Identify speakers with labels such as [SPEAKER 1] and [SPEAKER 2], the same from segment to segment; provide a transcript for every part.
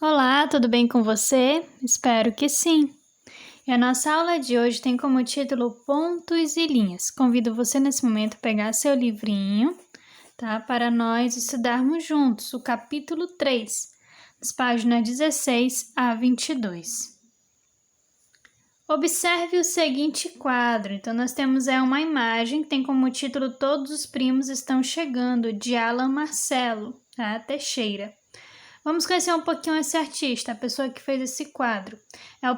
[SPEAKER 1] Olá, tudo bem com você? Espero que sim. E a nossa aula de hoje tem como título Pontos e Linhas. Convido você nesse momento a pegar seu livrinho, tá? Para nós estudarmos juntos o capítulo 3, das páginas 16 a 22. Observe o seguinte quadro. Então, nós temos uma imagem que tem como título Todos os Primos Estão Chegando, de Alan Marcelo, tá? Teixeira. Vamos conhecer um pouquinho esse artista, a pessoa que fez esse quadro. É um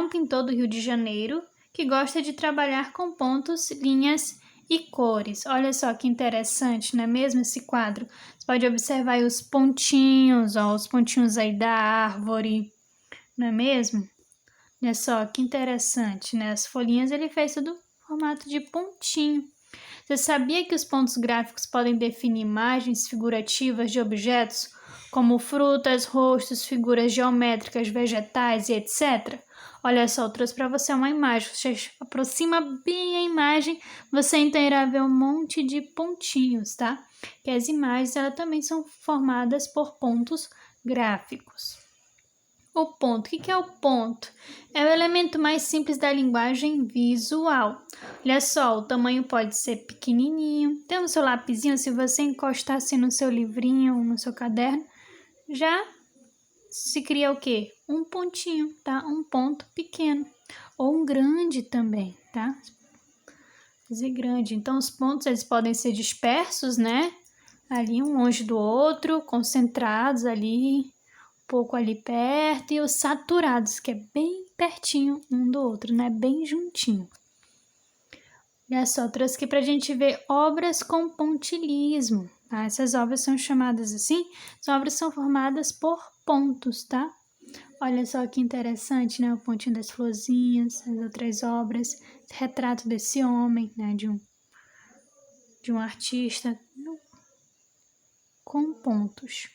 [SPEAKER 1] pintor do Rio de Janeiro que gosta de trabalhar com pontos, linhas e cores. Olha só que interessante, não é mesmo esse quadro? Você pode observar aí os pontinhos, ó, os pontinhos aí da árvore, não é mesmo? Olha só que interessante, né? As folhinhas ele fez tudo no formato de pontinho. Você sabia que os pontos gráficos podem definir imagens figurativas de objetos, como frutas, rostos, figuras geométricas, vegetais e etc? Olha só, eu trouxe para você uma imagem. Você aproxima bem a imagem, você então irá ver um monte de pontinhos, tá? Que as imagens elas também são formadas por pontos gráficos. O ponto. O que é o ponto? É o elemento mais simples da linguagem visual. Olha só, o tamanho pode ser pequenininho. Tem o seu lapisinho, se você encostar assim no seu livrinho ou no seu caderno, já se cria o quê? Um pontinho, tá? Um ponto pequeno. Ou um grande também, tá? Fazer grande. Então, os pontos eles podem ser dispersos, né? Ali um longe do outro, concentrados ali pouco ali perto, e os saturados, que é bem pertinho um do outro, né? Bem juntinho. Olha só, trouxe aqui para a gente ver obras com pontilhismo, tá? Essas obras são chamadas assim, as obras são formadas por pontos, tá? Olha só que interessante, né? O pontinho das florzinhas, as outras obras, esse retrato desse homem, né? De um artista com pontos.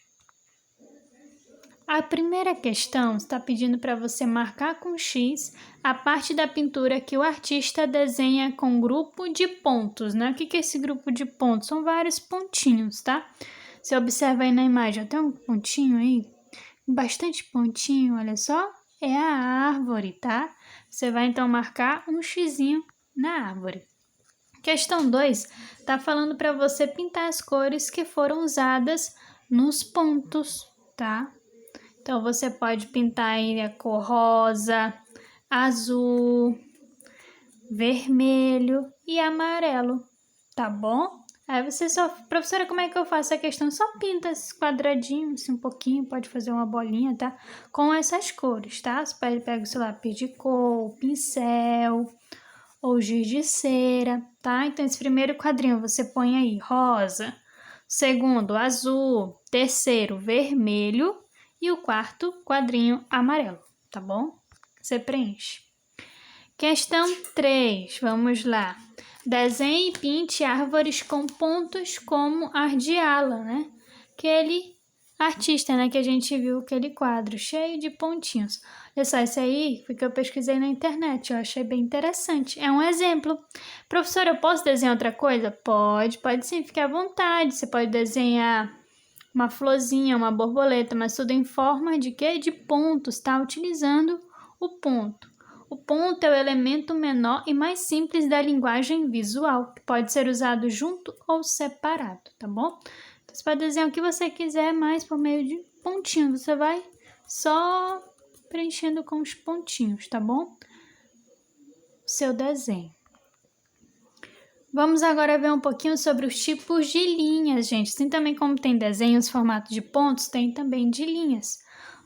[SPEAKER 1] A primeira questão está pedindo para você marcar com X a parte da pintura que o artista desenha com grupo de pontos, né? O que é esse grupo de pontos? São vários pontinhos, tá? Você observa aí na imagem, tem um pontinho aí, bastante pontinho, olha só, é a árvore, tá? Você vai então marcar um xizinho na árvore. Questão 2 está falando para você pintar as cores que foram usadas nos pontos, tá? Então, você pode pintar aí a cor rosa, azul, vermelho e amarelo, tá bom? Aí você só... Professora, como é que eu faço a questão? Só pinta esses quadradinhos, assim, um pouquinho, pode fazer uma bolinha, tá? Com essas cores, tá? Você pega o seu lápis de cor, o pincel ou giz de cera, tá? Então, esse primeiro quadrinho você põe aí rosa, segundo azul, terceiro vermelho, e o quarto quadrinho amarelo, tá bom? Você preenche. Questão 3, vamos lá. Desenhe e pinte árvores com pontos como Ardiala, né? Aquele artista, né? Que a gente viu aquele quadro cheio de pontinhos. Olha só, esse aí foi que eu pesquisei na internet, eu achei bem interessante. É um exemplo. Professora, eu posso desenhar outra coisa? Pode sim, fique à vontade. Você pode desenhar uma florzinha, uma borboleta, mas tudo em forma de quê? De pontos, tá? Utilizando o ponto. O ponto é o elemento menor e mais simples da linguagem visual, que pode ser usado junto ou separado, tá bom? Então, você pode desenhar o que você quiser, mas por meio de pontinhos. Você vai só preenchendo com os pontinhos, tá bom? O seu desenho. Vamos agora ver um pouquinho sobre os tipos de linhas, gente. Assim também como tem desenhos, formato de pontos, tem também de linhas.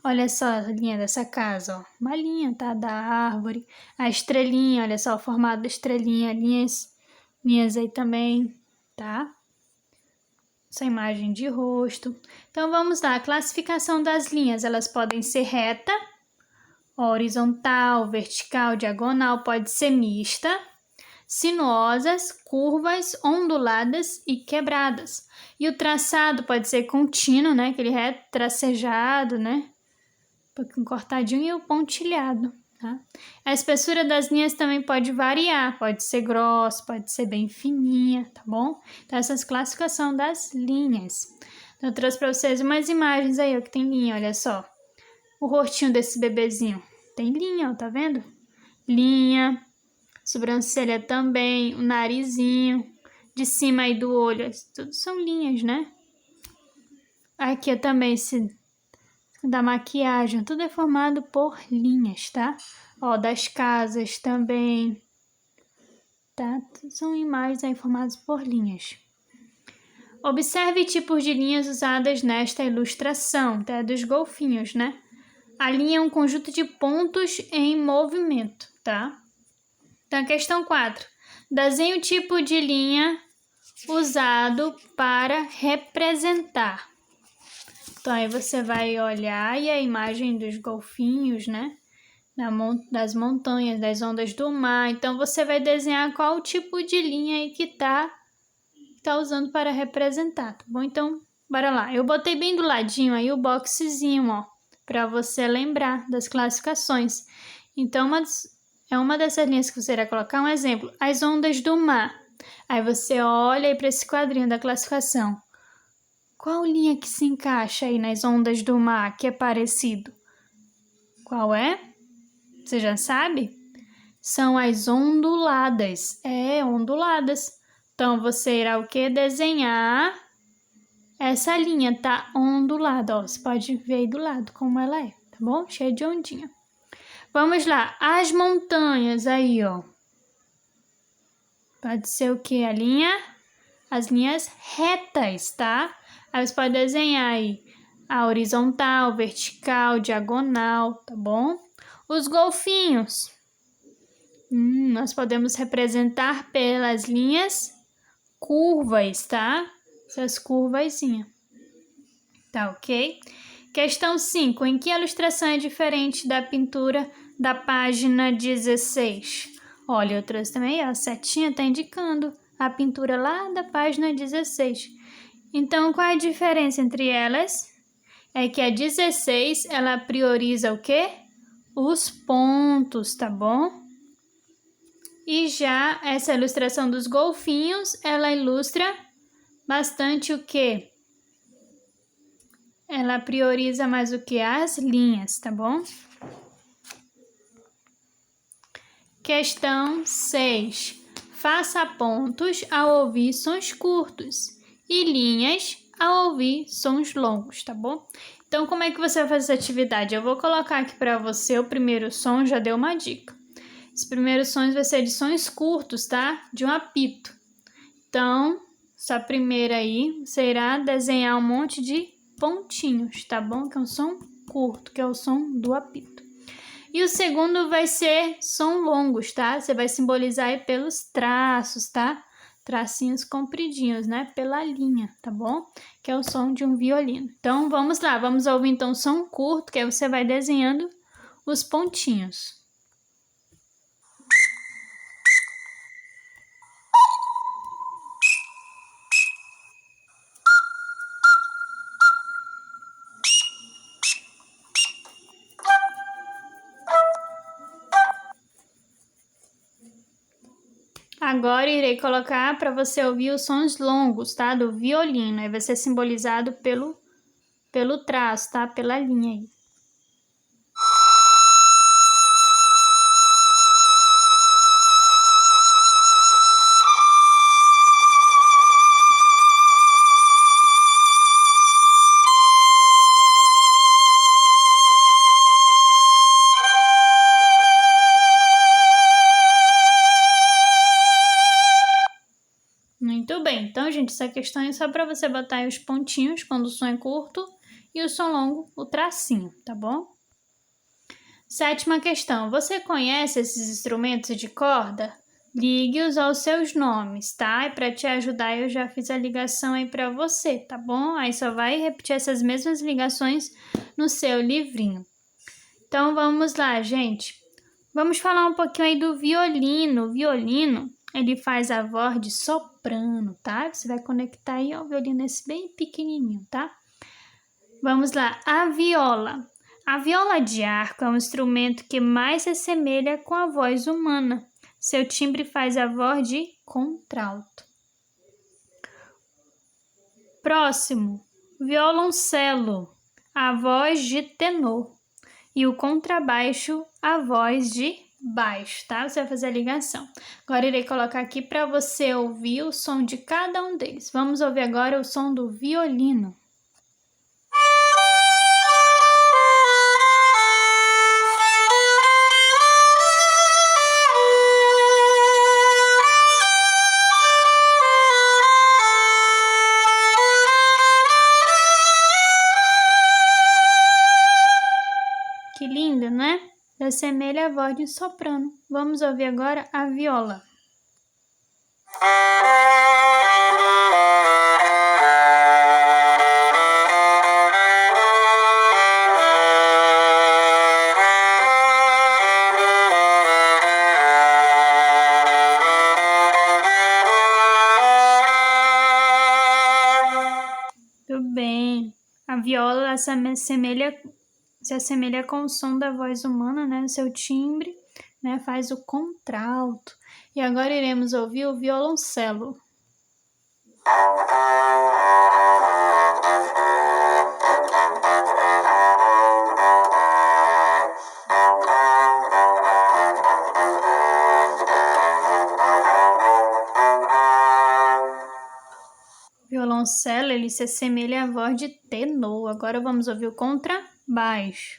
[SPEAKER 1] Olha só a linha dessa casa, ó. Uma linha, tá? Da árvore. A estrelinha, olha só o formato da estrelinha. Linhas aí também, tá? Essa imagem de rosto. Então, vamos lá. A classificação das linhas, elas podem ser reta, horizontal, vertical, diagonal, pode ser mista, sinuosas, curvas, onduladas e quebradas. E o traçado pode ser contínuo, né? Aquele reto tracejado, né? Um pouquinho cortadinho, e o pontilhado, tá? A espessura das linhas também pode variar, pode ser grossa, pode ser bem fininha, tá bom? Então, essas classificação das linhas. Então, eu trouxe para vocês umas imagens aí, ó, que tem linha, olha só. o rostinho desse bebezinho? Tem linha, ó, tá vendo? Linha, sobrancelha também, o narizinho, de cima aí do olho, tudo são linhas, né? Aqui também esse da maquiagem, tudo é formado por linhas, tá? Ó, das casas também, tá? São imagens aí formadas por linhas. Observe tipos de linhas usadas nesta ilustração, tá? Dos golfinhos, né? A linha é um conjunto de pontos em movimento, tá? Então, questão 4. Desenhe o tipo de linha usado para representar. Então, aí você vai olhar e a imagem dos golfinhos, né? Das montanhas, das ondas do mar. Então, você vai desenhar qual tipo de linha aí que tá usando para representar, tá bom? Então, bora lá. Eu botei bem do ladinho aí o boxezinho, ó, para você lembrar das classificações. Então, uma dessas linhas que você irá colocar um exemplo. As ondas do mar. Aí você olha aí para esse quadrinho da classificação. Qual linha que se encaixa aí nas ondas do mar que é parecido? Qual é? Você já sabe? São as onduladas. É, onduladas. Então, você irá o quê? Desenhar essa linha, tá? Ondulada, ó. Você pode ver aí do lado como ela é, tá bom? Cheia de ondinha. Vamos lá. As montanhas aí, ó. Pode ser o quê? As linhas retas, tá? Aí você pode desenhar aí a horizontal, vertical, diagonal, tá bom? Os golfinhos. Nós podemos representar pelas linhas curvas, tá? Essas curvazinhas. Tá ok? Questão 5. Em que a ilustração é diferente da pintura da página 16? Olha, eu trouxe também, a setinha tá indicando a pintura lá da página 16. Então, qual é a diferença entre elas? É que a 16, ela prioriza o quê? Os pontos, tá bom? E já essa ilustração dos golfinhos, ela ilustra bastante o quê? Ela prioriza mais o que? As linhas, tá bom? Questão 6. Faça pontos ao ouvir sons curtos e linhas ao ouvir sons longos, tá bom? Então, como é que você vai fazer essa atividade? Eu vou colocar aqui para você o primeiro som, já deu uma dica. Os primeiros sons vai ser de sons curtos, tá? De um apito. Então, essa primeira aí, você irá desenhar um monte de pontinhos, tá bom? Que é um som curto, que é o som do apito. E o segundo vai ser som longos, tá? Você vai simbolizar aí pelos traços, tá? Tracinhos compridinhos, né? Pela linha, tá bom? Que é o som de um violino. Então, vamos lá. Vamos ouvir, então, som curto, que aí você vai desenhando os pontinhos. Agora irei colocar para você ouvir os sons longos, tá? Do violino. Aí vai ser simbolizado pelo traço, tá? Pela linha aí. Muito bem, então, gente, essa questão é só para você botar aí os pontinhos quando o som é curto e o som longo, o tracinho, tá bom? 7ª questão. Você conhece esses instrumentos de corda? Ligue-os aos seus nomes, tá? E para te ajudar, eu já fiz a ligação aí para você, tá bom? Aí só vai repetir essas mesmas ligações no seu livrinho. Então, vamos lá, gente. Vamos falar um pouquinho aí do violino. O violino, ele faz a voz de soprano, tá? Você vai conectar aí ao violino esse bem pequenininho, tá? Vamos lá, a viola. A viola de arco é um instrumento que mais se assemelha com a voz humana. Seu timbre faz a voz de contralto. Próximo, violoncelo. A voz de tenor. e o contrabaixo, a voz de baixo, tá? Você vai fazer a ligação. Agora irei colocar aqui para você ouvir o som de cada um deles. Vamos ouvir agora o som do violino. Que lindo, né? Assemelha a voz de soprano. Vamos ouvir agora a viola. Tudo bem. A viola se assemelha com o som da voz humana, né? Seu timbre, né? Faz o contralto. E agora iremos ouvir o violoncelo. O violoncelo, ele se assemelha à voz de tenor. Agora vamos ouvir o contrabaixo.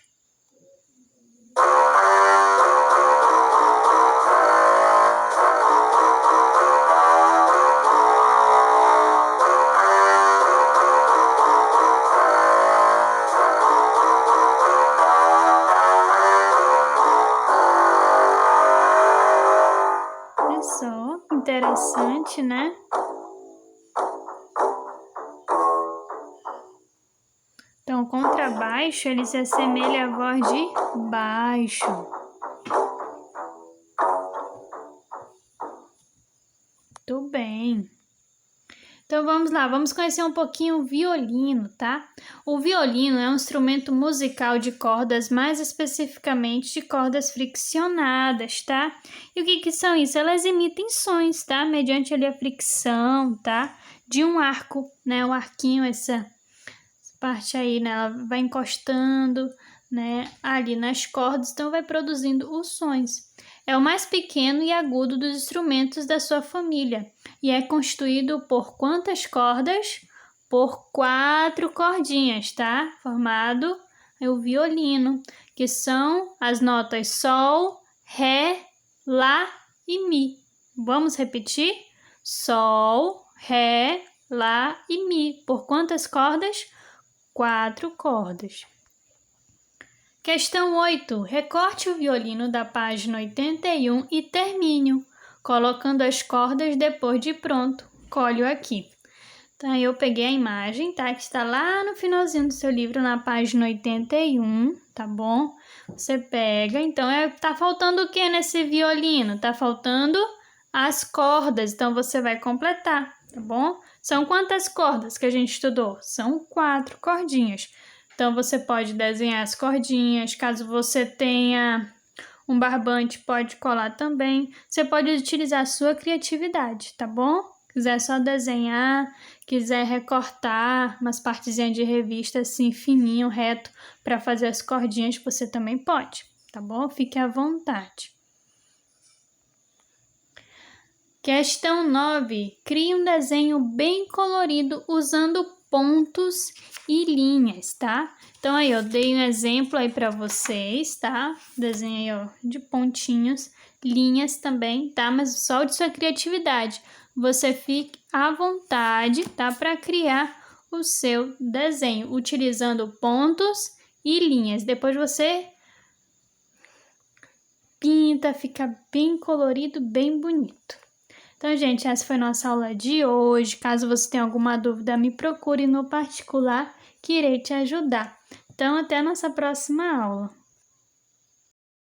[SPEAKER 1] Olha só, interessante, né? Então, o contrabaixo, ele se assemelha à voz de baixo. Muito bem. Então, vamos lá, vamos conhecer um pouquinho o violino, tá? O violino é um instrumento musical de cordas, mais especificamente de cordas friccionadas, tá? E o que são isso? Elas emitem sons, tá? Mediante ali a fricção, tá? De um arco, né? O arquinho, essa parte aí, né? Ela vai encostando, né? Ali nas cordas, então vai produzindo os sons. É o mais pequeno e agudo dos instrumentos da sua família e é constituído por quantas cordas? Por 4 cordinhas, tá? Formado é o violino, que são as notas Sol, Ré, Lá e Mi. Vamos repetir? Sol, Ré, Lá e Mi. Por quantas cordas? 4 cordas. Questão 8. Recorte o violino da página 81 e termine-o, colocando as cordas depois de pronto. Colhe-o aqui. Então, eu peguei a imagem, tá? Que está lá no finalzinho do seu livro, na página 81, tá bom? Você pega, então, tá faltando o que nesse violino? Tá faltando as cordas, então você vai completar, tá bom? São quantas cordas que a gente estudou? São 4 cordinhas. Então, você pode desenhar as cordinhas, caso você tenha um barbante, pode colar também. Você pode utilizar a sua criatividade, tá bom? Quiser só desenhar, quiser recortar umas partezinhas de revista assim, fininho, reto, para fazer as cordinhas, você também pode, tá bom? Fique à vontade. Questão 9. Crie um desenho bem colorido usando pontos e linhas, tá? Então, aí, eu dei um exemplo aí para vocês, tá? Desenho aí, ó, de pontinhos, linhas também, tá? Mas só de sua criatividade. Você fique à vontade, tá? Para criar o seu desenho, utilizando pontos e linhas. Depois você pinta, fica bem colorido, bem bonito. Então, gente, essa foi a nossa aula de hoje. Caso você tenha alguma dúvida, me procure no particular, que irei te ajudar. Então, até a nossa próxima aula.